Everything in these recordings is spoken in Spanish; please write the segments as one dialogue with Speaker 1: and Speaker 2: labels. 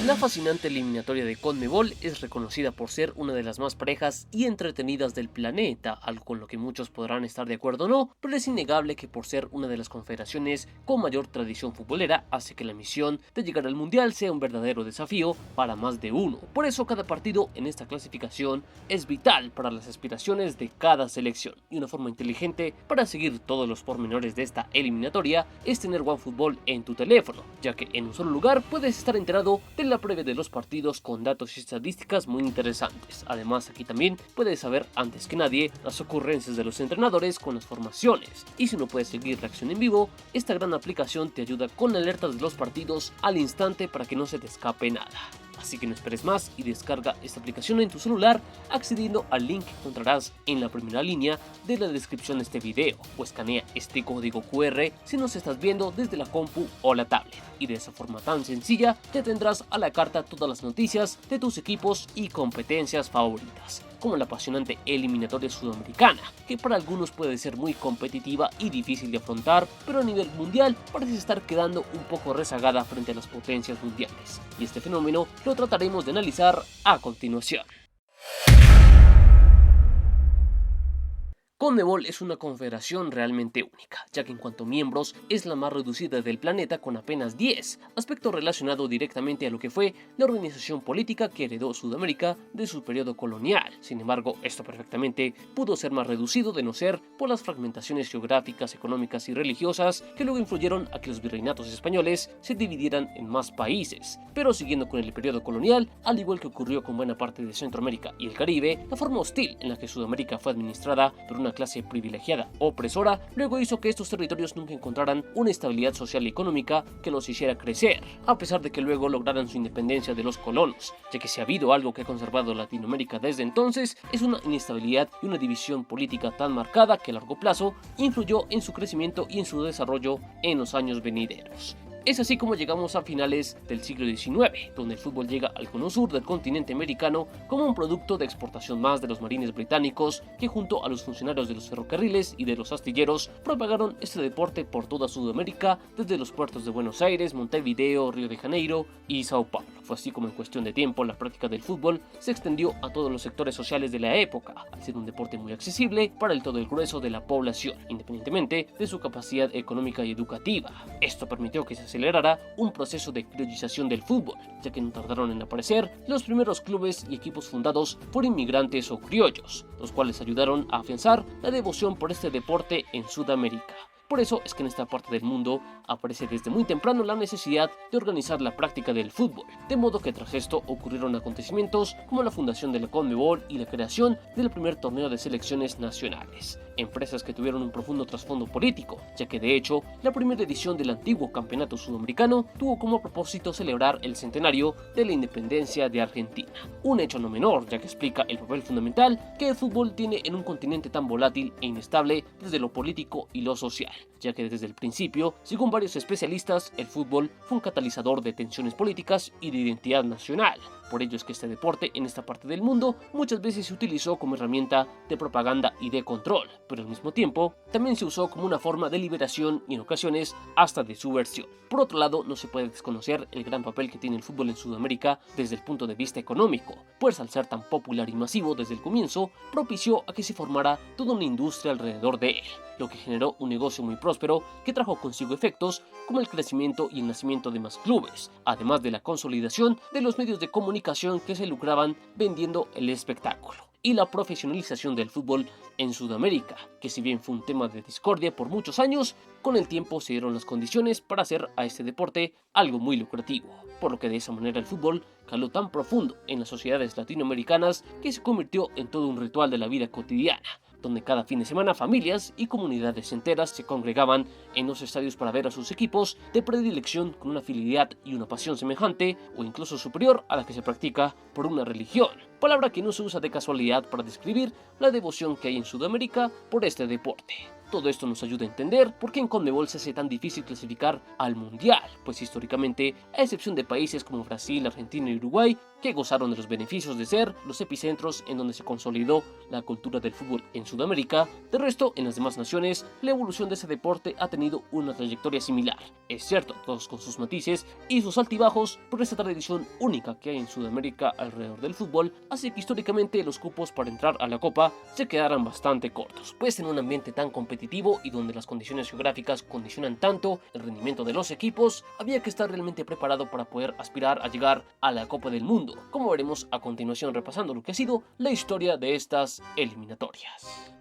Speaker 1: La fascinante eliminatoria de CONMEBOL es reconocida por ser una de las más parejas y entretenidas del planeta, algo con lo que muchos podrán estar de acuerdo o no, pero es innegable que por ser una de las confederaciones con mayor tradición futbolera, hace que la misión de llegar al Mundial sea un verdadero desafío para más de uno. Por eso cada partido en esta clasificación es vital para las aspiraciones de cada selección, y una forma inteligente para seguir todos los pormenores de esta eliminatoria es tener OneFootball en tu teléfono, ya que en un solo lugar puedes estar enterado de la previa de los partidos con datos y estadísticas muy interesantes. Además, aquí también puedes saber antes que nadie las ocurrencias de los entrenadores con las formaciones, y si no puedes seguir la acción en vivo, esta gran aplicación te ayuda con alertas de los partidos al instante para que no se te escape nada. Así que no esperes más y descarga esta aplicación en tu celular accediendo al link que encontrarás en la primera línea de la descripción de este video, o escanea este código QR si nos estás viendo desde la compu o la tablet, y de esa forma tan sencilla te tendrás a la carta todas las noticias de tus equipos y competencias favoritas, como la apasionante eliminatoria sudamericana, que para algunos puede ser muy competitiva y difícil de afrontar, pero a nivel mundial parece estar quedando un poco rezagada frente a las potencias mundiales, y este fenómeno lo trataremos de analizar a continuación. CONMEBOL es una confederación realmente única, ya que en cuanto a miembros es la más reducida del planeta con apenas 10, aspecto relacionado directamente a lo que fue la organización política que heredó Sudamérica de su periodo colonial. Sin embargo, esto perfectamente pudo ser más reducido de no ser por las fragmentaciones geográficas, económicas y religiosas que luego influyeron a que los virreinatos españoles se dividieran en más países. Pero siguiendo con el periodo colonial, al igual que ocurrió con buena parte de Centroamérica y el Caribe, la forma hostil en la que Sudamérica fue administrada por una clase privilegiada opresora luego hizo que estos territorios nunca encontraran una estabilidad social y económica que los hiciera crecer, a pesar de que luego lograran su independencia de los colonos, ya que si ha habido algo que ha conservado Latinoamérica desde entonces es una inestabilidad y una división política tan marcada que a largo plazo influyó en su crecimiento y en su desarrollo en los años venideros. Es así como llegamos a finales del siglo XIX, donde el fútbol llega al cono sur del continente americano como un producto de exportación más de los marines británicos, que junto a los funcionarios de los ferrocarriles y de los astilleros propagaron este deporte por toda Sudamérica, desde los puertos de Buenos Aires, Montevideo, Río de Janeiro y Sao Paulo. Fue así como en cuestión de tiempo la práctica del fútbol se extendió a todos los sectores sociales de la época, al ser un deporte muy accesible para el todo el grueso de la población, independientemente de su capacidad económica y educativa. Esto permitió que se acelerará un proceso de criollización del fútbol, ya que no tardaron en aparecer los primeros clubes y equipos fundados por inmigrantes o criollos, los cuales ayudaron a afianzar la devoción por este deporte en Sudamérica. Por eso es que en esta parte del mundo aparece desde muy temprano la necesidad de organizar la práctica del fútbol, de modo que tras esto ocurrieron acontecimientos como la fundación de la CONMEBOL y la creación del primer torneo de selecciones nacionales, empresas que tuvieron un profundo trasfondo político, ya que de hecho la primera edición del antiguo campeonato sudamericano tuvo como propósito celebrar el centenario de la independencia de Argentina, un hecho no menor, ya que explica el papel fundamental que el fútbol tiene en un continente tan volátil e inestable desde lo político y lo social, ya que desde el principio, según varios especialistas, el fútbol fue un catalizador de tensiones políticas y de identidad nacional. Por ello es que este deporte en esta parte del mundo muchas veces se utilizó como herramienta de propaganda y de control, pero al mismo tiempo también se usó como una forma de liberación y en ocasiones hasta de subversión. Por otro lado, no se puede desconocer el gran papel que tiene el fútbol en Sudamérica desde el punto de vista económico, pues al ser tan popular y masivo desde el comienzo, propició a que se formara toda una industria alrededor de él, lo que generó un negocio muy próspero que trajo consigo efectos como el crecimiento y el nacimiento de más clubes, además de la consolidación de los medios de comunicación que se lucraban vendiendo el espectáculo, y la profesionalización del fútbol en Sudamérica, que si bien fue un tema de discordia por muchos años, con el tiempo se dieron las condiciones para hacer a este deporte algo muy lucrativo, por lo que de esa manera el fútbol caló tan profundo en las sociedades latinoamericanas que se convirtió en todo un ritual de la vida cotidiana, donde cada fin de semana familias y comunidades enteras se congregaban en los estadios para ver a sus equipos de predilección con una fidelidad y una pasión semejante o incluso superior a la que se practica por una religión. palabra que no se usa de casualidad para describir la devoción que hay en Sudamérica por este deporte. Todo esto nos ayuda a entender por qué en CONMEBOL se hace tan difícil clasificar al Mundial, pues históricamente, a excepción de países como Brasil, Argentina y Uruguay, que gozaron de los beneficios de ser los epicentros en donde se consolidó la cultura del fútbol en Sudamérica, de resto, en las demás naciones, la evolución de ese deporte ha tenido una trayectoria similar. Es cierto, todos con sus matices y sus altibajos, pero esta tradición única que hay en Sudamérica alrededor del fútbol hace que históricamente los cupos para entrar a la Copa se quedaran bastante cortos, pues en un ambiente tan competitivo y donde las condiciones geográficas condicionan tanto el rendimiento de los equipos, había que estar realmente preparado para poder aspirar a llegar a la Copa del Mundo, como veremos a continuación repasando lo que ha sido la historia de estas eliminatorias.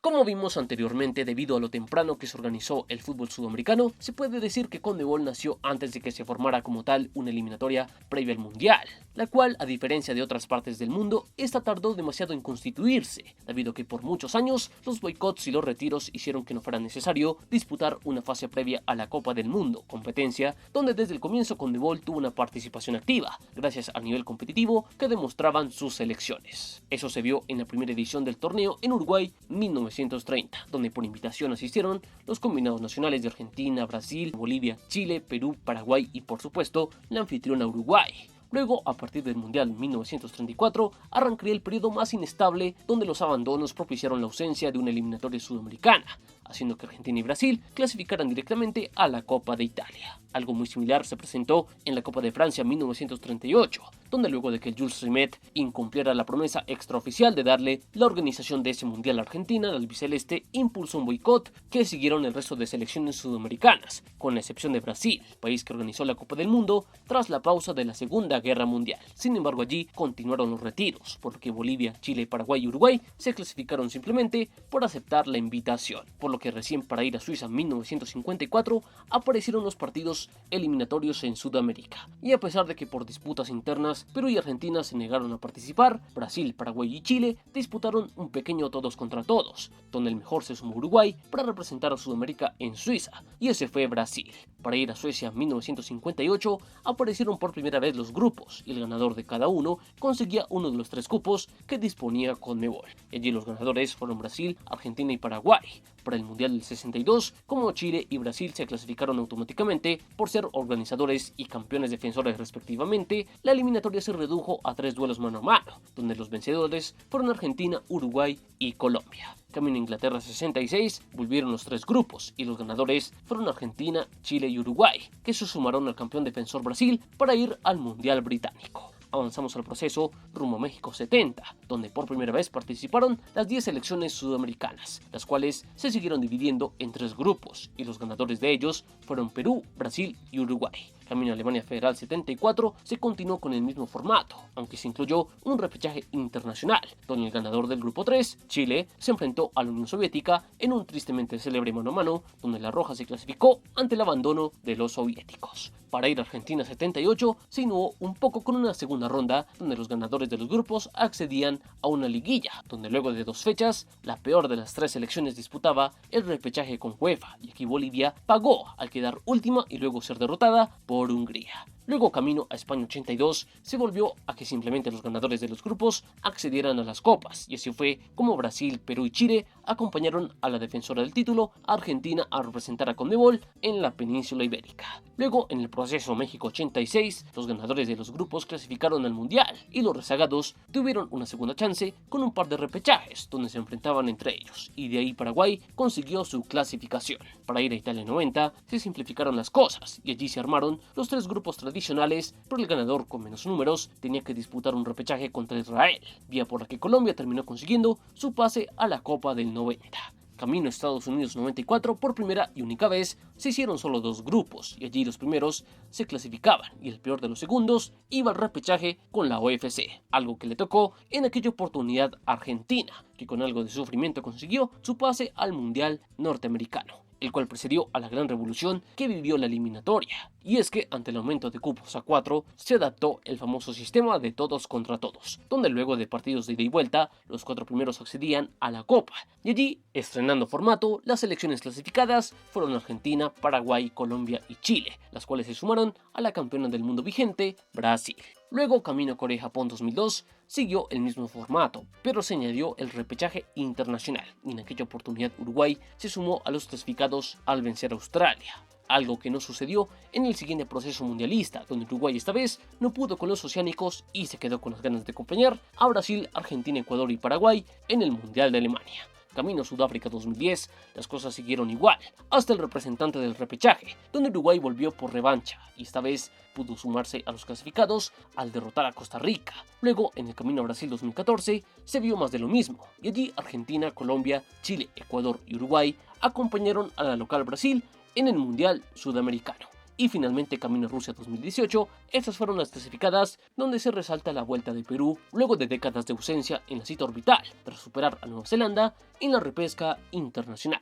Speaker 1: Como vimos anteriormente, debido a lo temprano que se organizó el fútbol sudamericano, se puede decir que CONMEBOL nació antes de que se formara como tal una eliminatoria previa al Mundial, la cual, a diferencia de otras partes del mundo, esta tardó demasiado en constituirse, debido a que por muchos años los boicots y los retiros hicieron que no fuera necesario disputar una fase previa a la Copa del Mundo, competencia donde desde el comienzo CONMEBOL tuvo una participación activa, gracias al nivel competitivo que demostraban sus selecciones. Eso se vio en la primera edición del torneo en Uruguay 1930, donde por invitación asistieron los combinados nacionales de Argentina, Brasil, Bolivia, Chile, Perú, Paraguay y por supuesto la anfitriona Uruguay. Luego, a partir del Mundial 1934, arrancaría el periodo más inestable donde los abandonos propiciaron la ausencia de una eliminatoria sudamericana, haciendo que Argentina y Brasil clasificaran directamente a la Copa de Italia. Algo muy similar se presentó en la Copa de Francia 1938, donde luego de que el Jules Rimet incumpliera la promesa extraoficial de darle la organización de ese Mundial a Argentina, la albiceleste impulsó un boicot que siguieron el resto de selecciones sudamericanas, con la excepción de Brasil, país que organizó la Copa del Mundo tras la pausa de la Segunda Guerra Mundial. Sin embargo, allí continuaron los retiros, por lo que Bolivia, Chile, Paraguay y Uruguay se clasificaron simplemente por aceptar la invitación, por lo que recién para ir a Suiza en 1954 aparecieron los partidos eliminatorios en Sudamérica. Y a pesar de que por disputas internas Perú y Argentina se negaron a participar, Brasil, Paraguay y Chile disputaron un pequeño todos contra todos, donde el mejor se sumó Uruguay para representar a Sudamérica en Suiza, y ese fue Brasil. Para ir a Suecia en 1958 aparecieron por primera vez los grupos, y el ganador de cada uno conseguía uno de los 3 cupos que disponía CONMEBOL. Allí los ganadores fueron Brasil, Argentina y Paraguay. Para el Mundial del 62, como Chile y Brasil se clasificaron automáticamente por ser organizadores y campeones defensores respectivamente, la eliminatoria se redujo a 3 duelos mano a mano, donde los vencedores fueron Argentina, Uruguay y Colombia. Camino a Inglaterra 66, volvieron los 3 grupos y los ganadores fueron Argentina, Chile y Uruguay, que se sumaron al campeón defensor Brasil para ir al Mundial Británico. Avanzamos al proceso rumbo a México 70, donde por primera vez participaron las 10 selecciones sudamericanas, las cuales se siguieron dividiendo en 3 grupos, y los ganadores de ellos fueron Perú, Brasil y Uruguay. Camino a Alemania Federal 74 se continuó con el mismo formato, aunque se incluyó un repechaje internacional, donde el ganador del grupo 3, Chile, se enfrentó a la Unión Soviética en un tristemente célebre mano a mano, donde la Roja se clasificó ante el abandono de los soviéticos. Para ir a Argentina 78 se innovó un poco con una segunda ronda, donde los ganadores de los grupos accedían a una liguilla, donde luego de 2 fechas, la peor de las 3 selecciones disputaba el repechaje con UEFA, y aquí Bolivia pagó al quedar última y luego ser derrotada por Hungría. Luego, camino a España 82, se volvió a que simplemente los ganadores de los grupos accedieran a las copas, y así fue como Brasil, Perú y Chile acompañaron a la defensora del título, Argentina, a representar a CONMEBOL en la península ibérica. Luego, en el proceso México 86, los ganadores de los grupos clasificaron al Mundial, y los rezagados tuvieron una segunda chance con un par de repechajes, donde se enfrentaban entre ellos, y de ahí Paraguay consiguió su clasificación. Para ir a Italia 90, se simplificaron las cosas, y allí se armaron los 3 grupos tradicionales, pero el ganador con menos números tenía que disputar un repechaje contra Israel, vía por la que Colombia terminó consiguiendo su pase a la Copa del 90. Camino a Estados Unidos 94, por primera y única vez se hicieron solo 2 grupos, y allí los primeros se clasificaban y el peor de los segundos iba al repechaje con la OFC, algo que le tocó en aquella oportunidad a Argentina, que con algo de sufrimiento consiguió su pase al Mundial Norteamericano, el cual precedió a la gran revolución que vivió la eliminatoria. Y es que ante el aumento de cupos a 4 se adaptó el famoso sistema de todos contra todos, donde luego de partidos de ida y vuelta los 4 primeros accedían a la Copa, y allí Estrenando formato, las selecciones clasificadas fueron Argentina, Paraguay, Colombia y Chile, las cuales se sumaron a la campeona del mundo vigente, Brasil. Luego, camino a Corea-Japón 2002, siguió el mismo formato, pero se añadió el repechaje internacional, y en aquella oportunidad Uruguay se sumó a los clasificados al vencer a Australia. Algo que no sucedió en el siguiente proceso mundialista, donde Uruguay esta vez no pudo con los oceánicos y se quedó con las ganas de acompañar a Brasil, Argentina, Ecuador y Paraguay en el Mundial de Alemania. Camino Sudáfrica 2010, las cosas siguieron igual, hasta el representante del repechaje, donde Uruguay volvió por revancha y esta vez pudo sumarse a los clasificados al derrotar a Costa Rica. Luego, en el camino a Brasil 2014, se vio más de lo mismo, y allí Argentina, Colombia, Chile, Ecuador y Uruguay acompañaron a la local Brasil en el Mundial Sudamericano. Y finalmente, camino a Rusia 2018, estas fueron las clasificadas donde se resalta la vuelta de Perú luego de décadas de ausencia en la cita orbital, tras superar a Nueva Zelanda en la repesca internacional.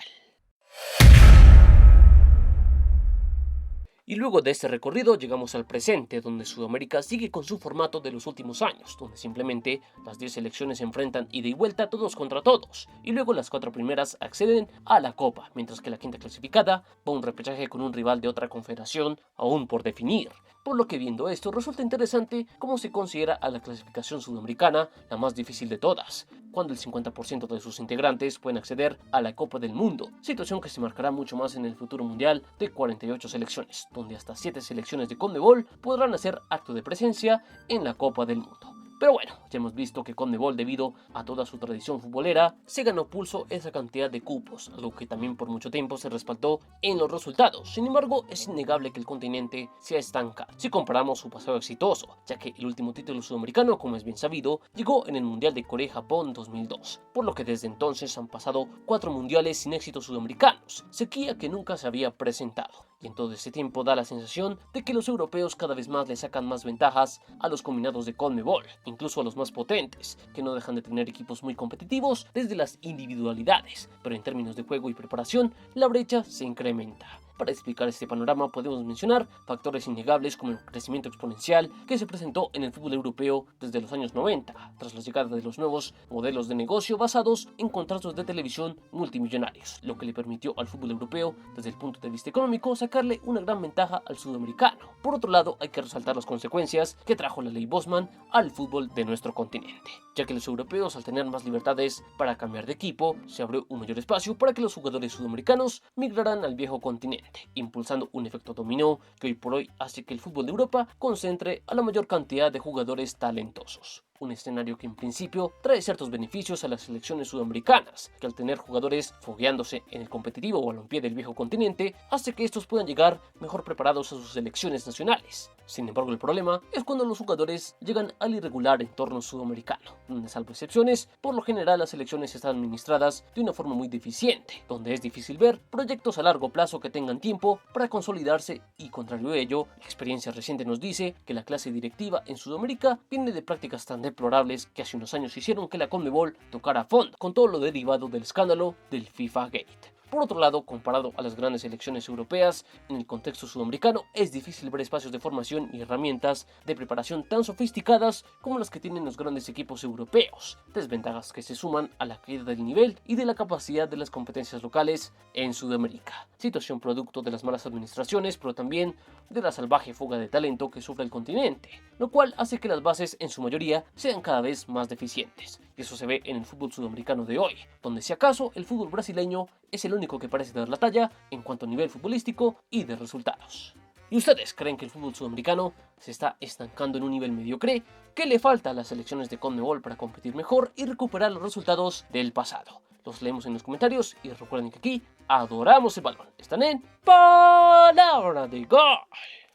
Speaker 1: Y luego de este recorrido llegamos al presente, donde Sudamérica sigue con su formato de los últimos años, donde simplemente las 10 selecciones se enfrentan ida y vuelta todos contra todos, y luego las 4 primeras acceden a la Copa, mientras que la quinta clasificada va a un repechaje con un rival de otra confederación aún por definir. Por lo que viendo esto resulta interesante cómo se considera a la clasificación sudamericana la más difícil de todas, cuando el 50% de sus integrantes pueden acceder a la Copa del Mundo, situación que se marcará mucho más en el futuro mundial de 48 selecciones, donde hasta 7 selecciones de CONMEBOL podrán hacer acto de presencia en la Copa del Mundo. Pero bueno, ya hemos visto que CONMEBOL, debido a toda su tradición futbolera, se ganó pulso esa cantidad de cupos, algo que también por mucho tiempo se respaldó en los resultados. Sin embargo, es innegable que el continente se ha estancado si comparamos su pasado exitoso, ya que el último título sudamericano, como es bien sabido, llegó en el Mundial de Corea-Japón 2002, por lo que desde entonces han pasado 4 mundiales sin éxitos sudamericanos, sequía que nunca se había presentado. Y en todo este tiempo da la sensación de que los europeos cada vez más le sacan más ventajas a los combinados de CONMEBOL, incluso a los más potentes, que no dejan de tener equipos muy competitivos desde las individualidades, pero en términos de juego y preparación, la brecha se incrementa. Para explicar este panorama podemos mencionar factores innegables como el crecimiento exponencial que se presentó en el fútbol europeo desde los años 90, tras la llegada de los nuevos modelos de negocio basados en contratos de televisión multimillonarios, lo que le permitió al fútbol europeo, desde el punto de vista económico, sacarle una gran ventaja al sudamericano. Por otro lado, hay que resaltar las consecuencias que trajo la ley Bosman al fútbol de nuestro continente, ya que los europeos, al tener más libertades para cambiar de equipo, se abrió un mayor espacio para que los jugadores sudamericanos migraran al viejo continente, impulsando un efecto dominó que hoy por hoy hace que el fútbol de Europa concentre a la mayor cantidad de jugadores talentosos. Un escenario que en principio trae ciertos beneficios a las selecciones sudamericanas, que al tener jugadores fogueándose en el competitivo balompié del viejo continente, hace que estos puedan llegar mejor preparados a sus selecciones nacionales. Sin embargo, el problema es cuando los jugadores llegan al irregular entorno sudamericano, donde, salvo excepciones, por lo general las selecciones están administradas de una forma muy deficiente, donde es difícil ver proyectos a largo plazo que tengan tiempo para consolidarse y, contrario a ello, la experiencia reciente nos dice que la clase directiva en Sudamérica viene de prácticas tan deplorables que hace unos años hicieron que la CONMEBOL tocara a fondo con todo lo derivado del escándalo del FIFA Gate. Por otro lado, comparado a las grandes selecciones europeas, en el contexto sudamericano es difícil ver espacios de formación y herramientas de preparación tan sofisticadas como las que tienen los grandes equipos europeos, desventajas que se suman a la caída del nivel y de la capacidad de las competencias locales en Sudamérica. Situación producto de las malas administraciones, pero también de la salvaje fuga de talento que sufre el continente, lo cual hace que las bases en su mayoría sean cada vez más deficientes. Y eso se ve en el fútbol sudamericano de hoy, donde si acaso el fútbol brasileño es el único que parece dar la talla en cuanto a nivel futbolístico y de resultados. ¿Y ustedes creen que el fútbol sudamericano se está estancando en un nivel mediocre? ¿Qué le falta a las selecciones de CONMEBOL para competir mejor y recuperar los resultados del pasado? Los leemos en los comentarios y recuerden que aquí adoramos el balón. Están en Palabra de Gol.